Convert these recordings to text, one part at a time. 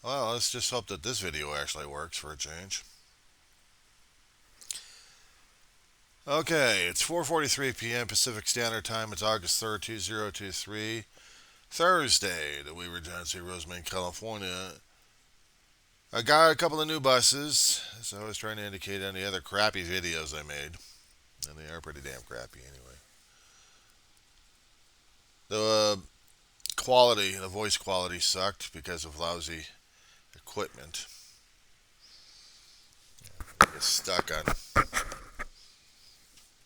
Well, let's just hope that this video actually works for a change. Okay, it's 4:43 p.m. Pacific Standard Time. It's August 3rd, 2023, Thursday, the Weaver Johnson, Roseman, California. I got a couple of new buses, as I was trying to indicate on the other crappy videos I made, and they are pretty damn crappy anyway. The quality, the voice quality sucked because of lousy equipment. You get stuck on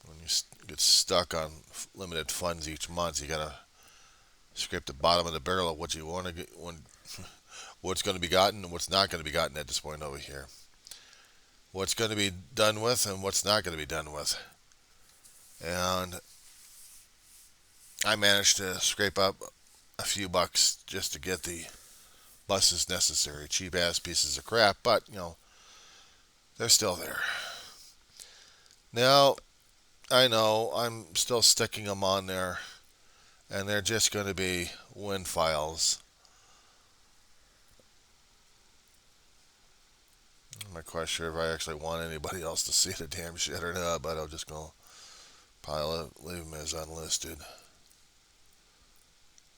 when you get stuck on limited funds each month. You gotta scrape the bottom of the barrel of what you want to get, what's going to be gotten and what's not going to be gotten at this point over here. What's going to be done with and what's not going to be done with. And I managed to scrape up a few bucks just to get the buses necessary. Cheap ass pieces of crap, but they're still there. Now, I know I'm still sticking them on there, and they're just going to be WIN files. I'm not quite sure if I actually want anybody else to see the damn shit or not, but I'm just going to leave them as unlisted.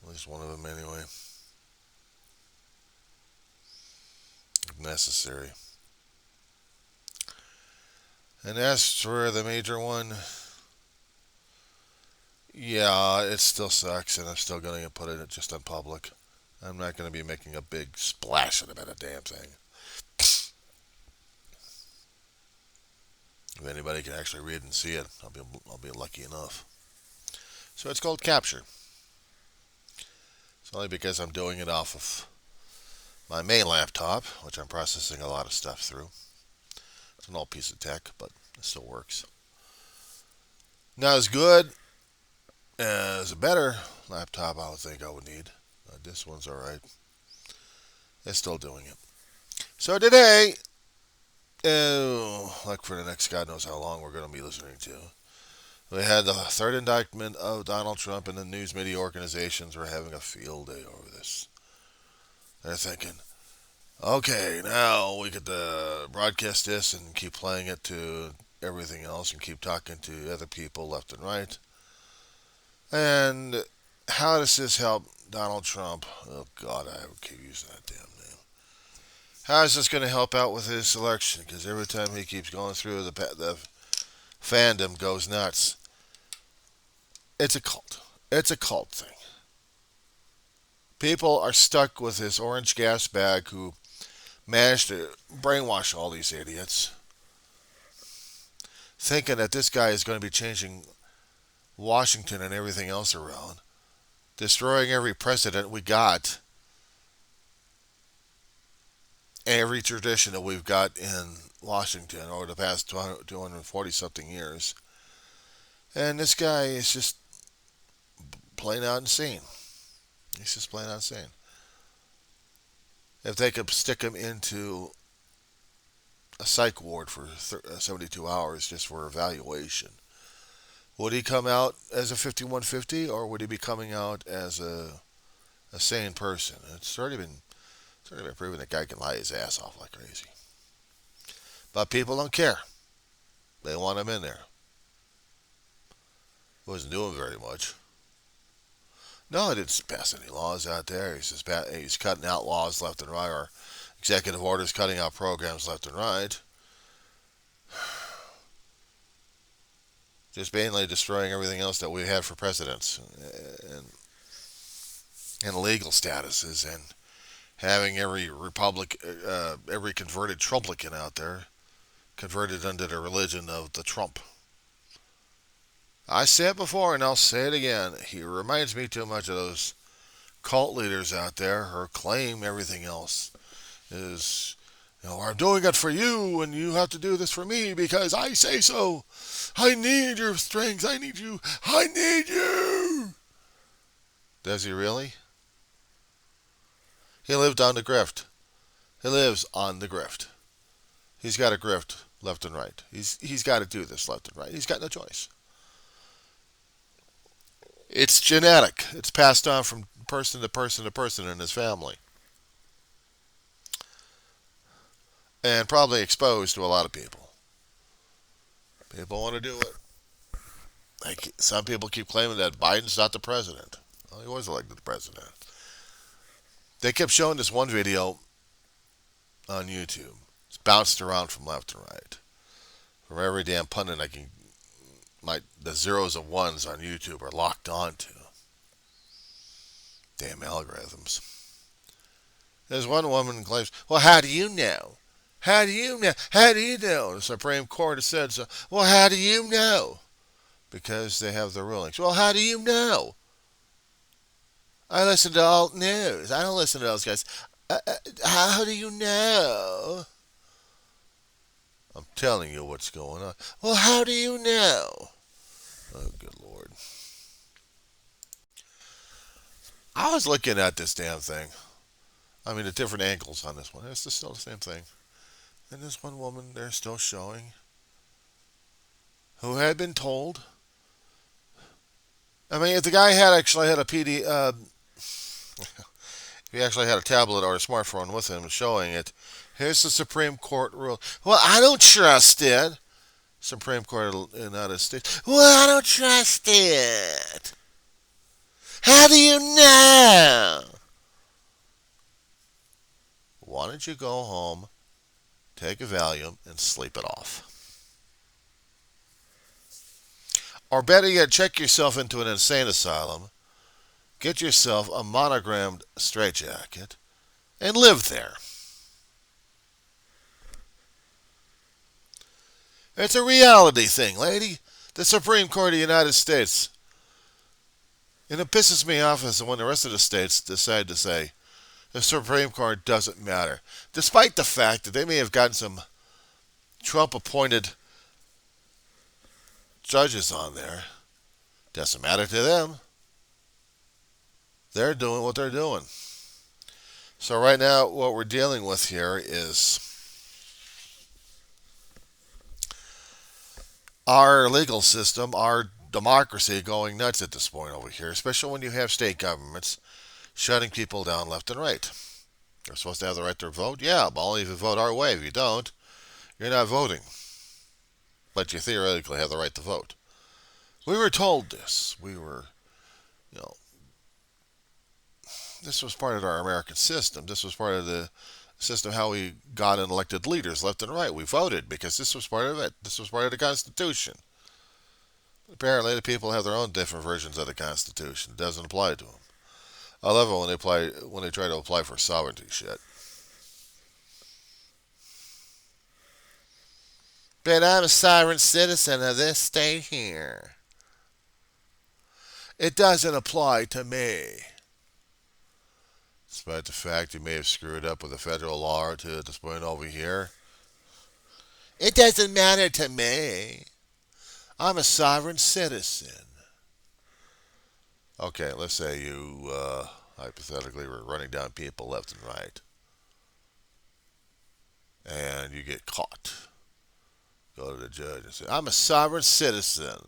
At least one of them anyway. If necessary. And as for the major one, yeah, it still sucks, and I'm still going to put it just on public. I'm not going to be making a big splash about a damn thing. If anybody can actually read and see it, I'll be lucky enough. So it's called Capture. It's only because I'm doing it off of my main laptop, which I'm processing a lot of stuff through. It's an old piece of tech, but it still works. Not as good as a better laptop I would think I would need. This one's alright. It's still doing it. So today, like for the next God knows how long we're going to be listening to, we had the third indictment of Donald Trump, and the news media organizations were having a field day over this. They're thinking, okay, now we get to broadcast this and keep playing it to everything else and keep talking to other people left and right. And how does this help Donald Trump? Oh, God, I keep using that damn name. How is this going to help out with his election? Because every time he keeps going through, the fandom goes nuts. It's a cult. It's a cult thing. People are stuck with this orange gas bag who managed to brainwash all these idiots, thinking that this guy is going to be changing Washington and everything else around, destroying every precedent we got, every tradition that we've got in Washington over the past 240 something years. And this guy is just plain out insane. He's just plain out insane. If they could stick him into a psych ward for 72 hours just for evaluation, would he come out as a 5150, or would he be coming out as a sane person? It's already been proven that guy can lie his ass off like crazy. But people don't care. They want him in there. He wasn't doing very much. No, he didn't pass any laws out there. He's cutting out laws left and right, or executive orders cutting out programs left and right. Just mainly destroying everything else that we had for presidents and legal statuses, and having every every converted Trumplicant out there converted under the religion of the Trump. I said it before and I'll say it again. He reminds me too much of those cult leaders out there who claim everything else is, I'm doing it for you and you have to do this for me because I say so. I need your strength. I need you. I need you. Does he really? He lived on the grift. He lives on the grift. He's got a grift left and right. He's got to do this left and right. He's got no choice. It's genetic. It's passed on from person to person to person in his family. and probably exposed to a lot of people. People want to do it. Like some people keep claiming that Biden's not the president. Well, he was elected the president. They kept showing this one video on YouTube. It's bounced around from left to right. From every damn pundit I can, the zeros and ones on YouTube are locked onto. Damn algorithms. There's one woman who claims, well, how do you know? How do you know? How do you know? The Supreme Court has said so. Well, how do you know? Because they have the rulings. Well, how do you know? I listen to alt news. I don't listen to those guys. How do you know? I'm telling you what's going on. Well, how do you know? Oh, good Lord. I was looking at this damn thing. I mean, the different angles on this one. It's still the same thing. And this one woman, they're still showing, who had been told. I mean, if the guy had actually had a if he actually had a tablet or a smartphone with him showing it, here's the Supreme Court rule. Well, I don't trust it. Supreme Court of the United States. Well, I don't trust it. How do you know? Why don't you go home, take a Valium, and sleep it off? Or better yet, check yourself into an insane asylum, get yourself a monogrammed straitjacket, and live there. It's a reality thing, lady. The Supreme Court of the United States. And it pisses me off is when the rest of the states decide to say the Supreme Court doesn't matter. Despite the fact that they may have gotten some Trump-appointed judges on there. Doesn't matter to them. They're doing what they're doing. So right now, what we're dealing with here is our legal system, our democracy going nuts at this point over here, especially when you have state governments shutting people down left and right. They're supposed to have the right to vote? Yeah, but only if you vote our way. If you don't, you're not voting. But you theoretically have the right to vote. We were told this. We were, you know, this was part of our American system. This was part of the system how we got and elected leaders left and right. We voted because this was part of it. This was part of the Constitution. Apparently, the people have their own different versions of the Constitution. It doesn't apply to them. I love it when they try to apply for sovereignty shit. But I'm a sovereign citizen of this state here. It doesn't apply to me. Despite the fact you may have screwed up with a federal law or two at this point over here. It doesn't matter to me. I'm a sovereign citizen. Okay, let's say you hypothetically were running down people left and right. And you get caught. Go to the judge and say, I'm a sovereign citizen.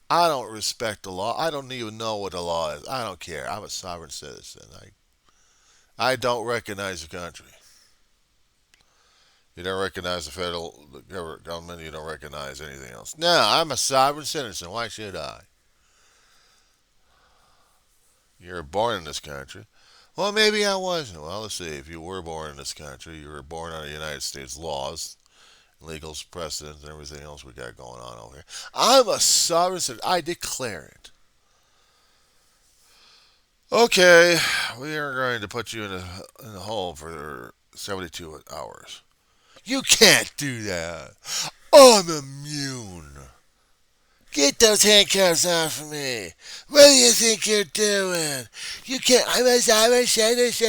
I don't respect the law. I don't even know what the law is. I don't care. I'm a sovereign citizen. I don't recognize the country. You don't recognize the federal government. You don't recognize anything else. No, I'm a sovereign citizen. Why should I? You were born in this country. Well, maybe I wasn't. Well, let's see. If you were born in this country, you were born under United States laws, legal precedents, and everything else we got going on over here. I'm a sovereign citizen. I declare it. Okay, we are going to put you in a home for 72 hours. You can't do that. I'm immune. Get those handcuffs off of me. What do you think you're doing? You can't. I'm a sovereign citizen.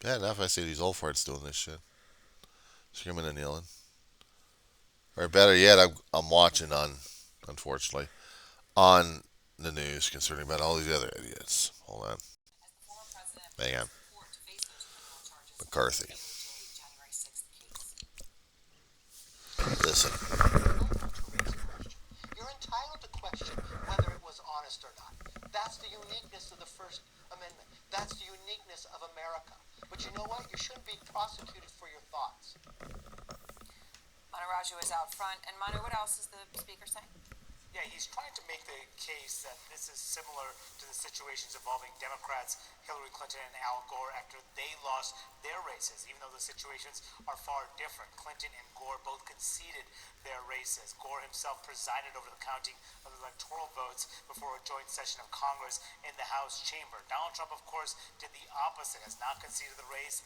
Bad enough I see these old farts doing this shit. Screaming and yelling. Or better yet, I'm watching unfortunately, on the news concerning about all these other idiots. Hold on. Hang on. McCarthy. Listen. You're entitled to question whether it was honest or not. That's the uniqueness of the First Amendment. That's the uniqueness of America. But you know what? You shouldn't be prosecuted for your thoughts. Manu Raju is out front. And Manu, what else is the speaker saying? Yeah, he's trying to make the case that this is similar to the situations involving Democrats Hillary Clinton and Al Gore after they lost their races, even though the situations are far different. Clinton and Gore both conceded their races. Gore himself presided over the counting of the electoral votes before a joint session of Congress in the House chamber. Donald Trump, of course, did the opposite, has not conceded the race,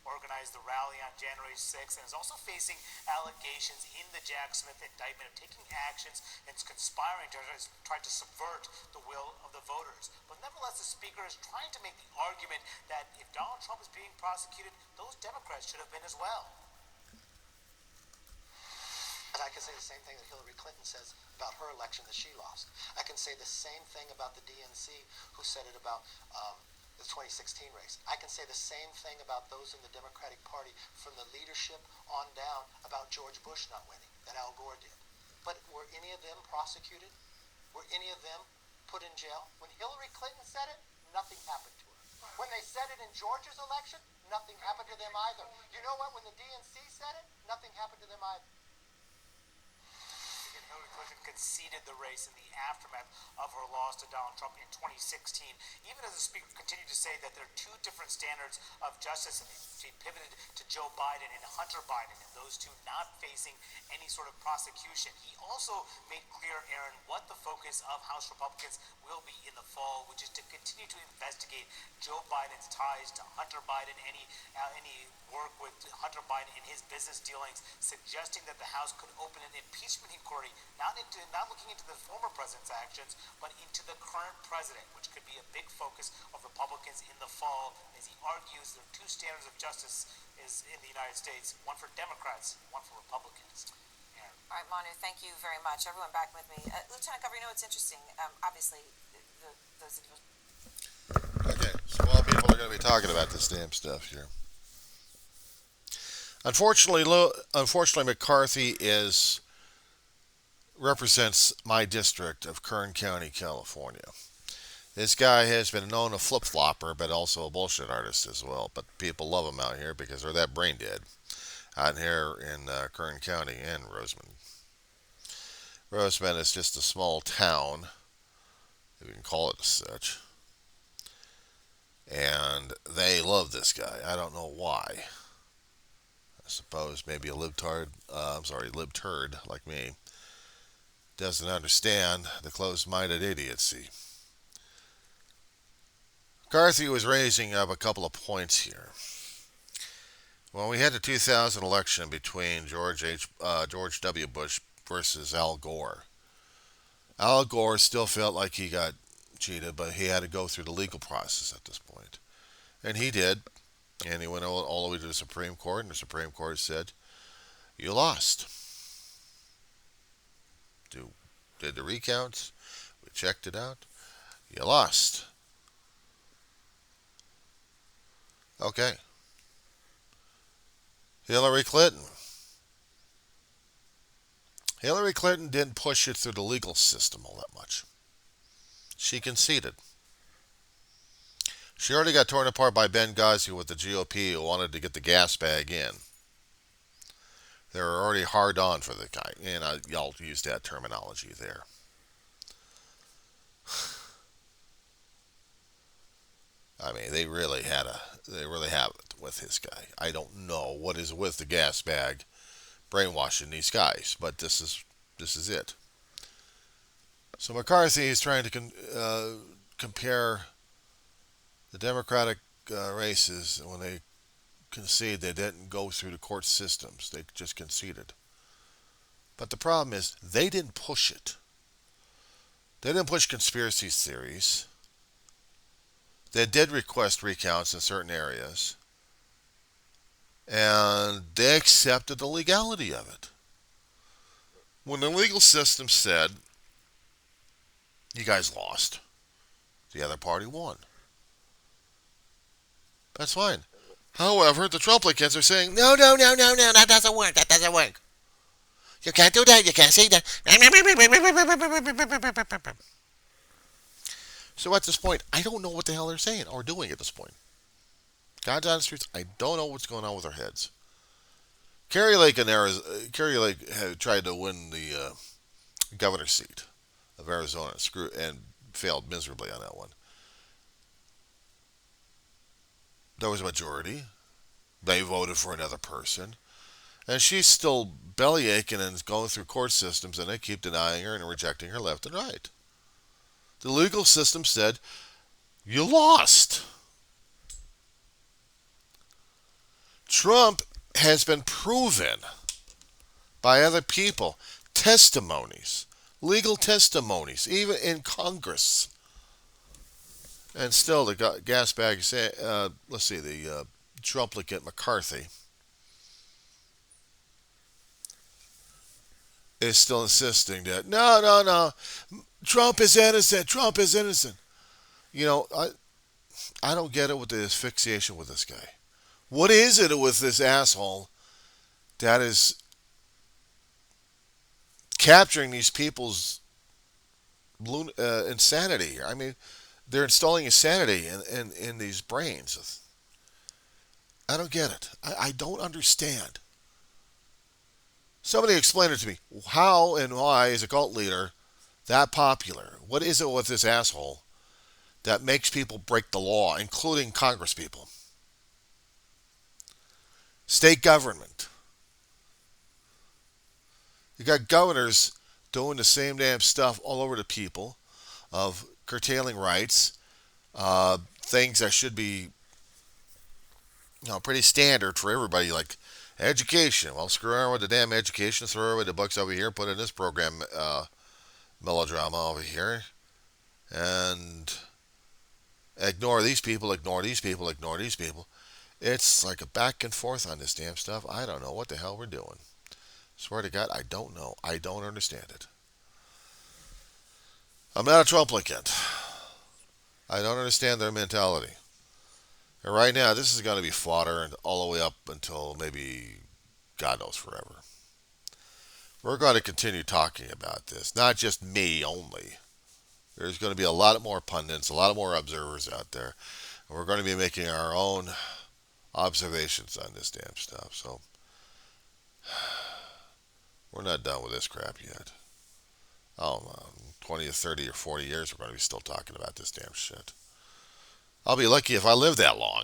organized the rally on January 6th, and is also facing allegations in the Jack Smith indictment of taking actions and conspiring to try to subvert the will of the voters. But nevertheless, the speaker is trying to make the argument that if Donald Trump is being prosecuted, those Democrats should have been as well. And I can say the same thing that Hillary Clinton says about her election that she lost. I can say the same thing about the DNC who said it about the 2016 race. I can say the same thing about those in the Democratic Party from the leadership on down about George Bush not winning, that Al Gore did. But were any of them prosecuted? Were any of them put in jail? When Hillary Clinton said it, nothing happened to her. When they said it in Georgia's election, nothing happened to them either. You know what? When the DNC said it, nothing happened to them either. Hillary Clinton conceded the race in the aftermath of her loss to Donald Trump in 2016, even as the speaker continued to say that there are two different standards of justice, and she pivoted to Joe Biden and Hunter Biden, and those two not facing any sort of prosecution. He also made clear, Aaron, what the focus of House Republicans will be in the fall, which is to continue to investigate Joe Biden's ties to Hunter Biden, any work with Hunter Biden in his business dealings, suggesting that the House could open an impeachment inquiry not looking into the former president's actions, but into the current president, which could be a big focus of Republicans in the fall, as he argues there are two standards of justice in the United States, one for Democrats, one for Republicans. Yeah. All right, Manu, thank you very much. Everyone back with me. Lieutenant Governor, it's interesting. Obviously, those of you... Okay, so a lot of people are going to be talking about this damn stuff here. Unfortunately, McCarthy represents my district of Kern County, California. This guy has been known a flip-flopper, but also a bullshit artist as well. But people love him out here because they're that brain dead out here in Kern County and Roseman. Roseman is just a small town, if you can call it as such. And they love this guy. I don't know why. I suppose maybe a libtard like me doesn't understand the closed-minded idiocy. McCarthy was raising up a couple of points here. When we had the 2000 election between George W. Bush versus Al Gore, Al Gore still felt like he got cheated, but he had to go through the legal process at this point. And he did. And he went all the way to the Supreme Court, and the Supreme Court said, you lost. Did the recounts. We checked it out. You lost. Okay. Hillary Clinton. Hillary Clinton didn't push it through the legal system all that much. She conceded. She already got torn apart by Benghazi with the GOP who wanted to get the Gasbag in. They were already hard on for the guy. And y'all use that terminology there. I mean, they really have it with this guy. I don't know what is with the Gasbag brainwashing these guys, but this is it. So McCarthy is trying to compare the Democratic races. When they concede, they didn't go through the court systems. They just conceded. But the problem is, they didn't push it. They didn't push conspiracy theories. They did request recounts in certain areas. And they accepted the legality of it. When the legal system said, you guys lost, the other party won. That's fine. However, the Trumplicants are saying, no, that doesn't work. You can't do that, you can't say that. So at this point, I don't know what the hell they're saying or doing at this point. God's honest truth, I don't know what's going on with their heads. Kerry Lake had tried to win the governor's seat of Arizona, and failed miserably on that one. There was a majority. They voted for another person. And she's still belly aching and going through court systems, and they keep denying her and rejecting her left and right. The legal system said, you lost. Trump has been proven by other people, testimonies, legal testimonies, even in Congress. And still, the gasbag, the Trumplicant McCarthy is still insisting that no, no, no, Trump is innocent. Trump is innocent. You know, I don't get it with the asphyxiation with this guy. What is it with this asshole that is capturing these people's insanity here? I mean, they're installing insanity in these brains. I don't get it. I don't understand. Somebody explain it to me. How and why is a cult leader that popular? What is it with this asshole that makes people break the law, including Congress people? State government. You got governors doing the same damn stuff all over the people of curtailing rights, things that should be pretty standard for everybody, like education. Well, screw around with the damn education, throw away the bucks over here, put in this program melodrama over here, and ignore these people, ignore these people, ignore these people. It's like a back and forth on this damn stuff. I don't know what the hell we're doing. Swear to God, I don't know. I don't understand it. I'm not a Trumplicant. I don't understand their mentality. And right now, this is going to be fodder all the way up until maybe God knows forever. We're going to continue talking about this, not just me only. There's going to be a lot more pundits, a lot more observers out there, and we're going to be making our own observations on this damn stuff. So we're not done with this crap yet. Oh, 20 or 30 or 40 years, we're going to be still talking about this damn shit. I'll be lucky if I live that long.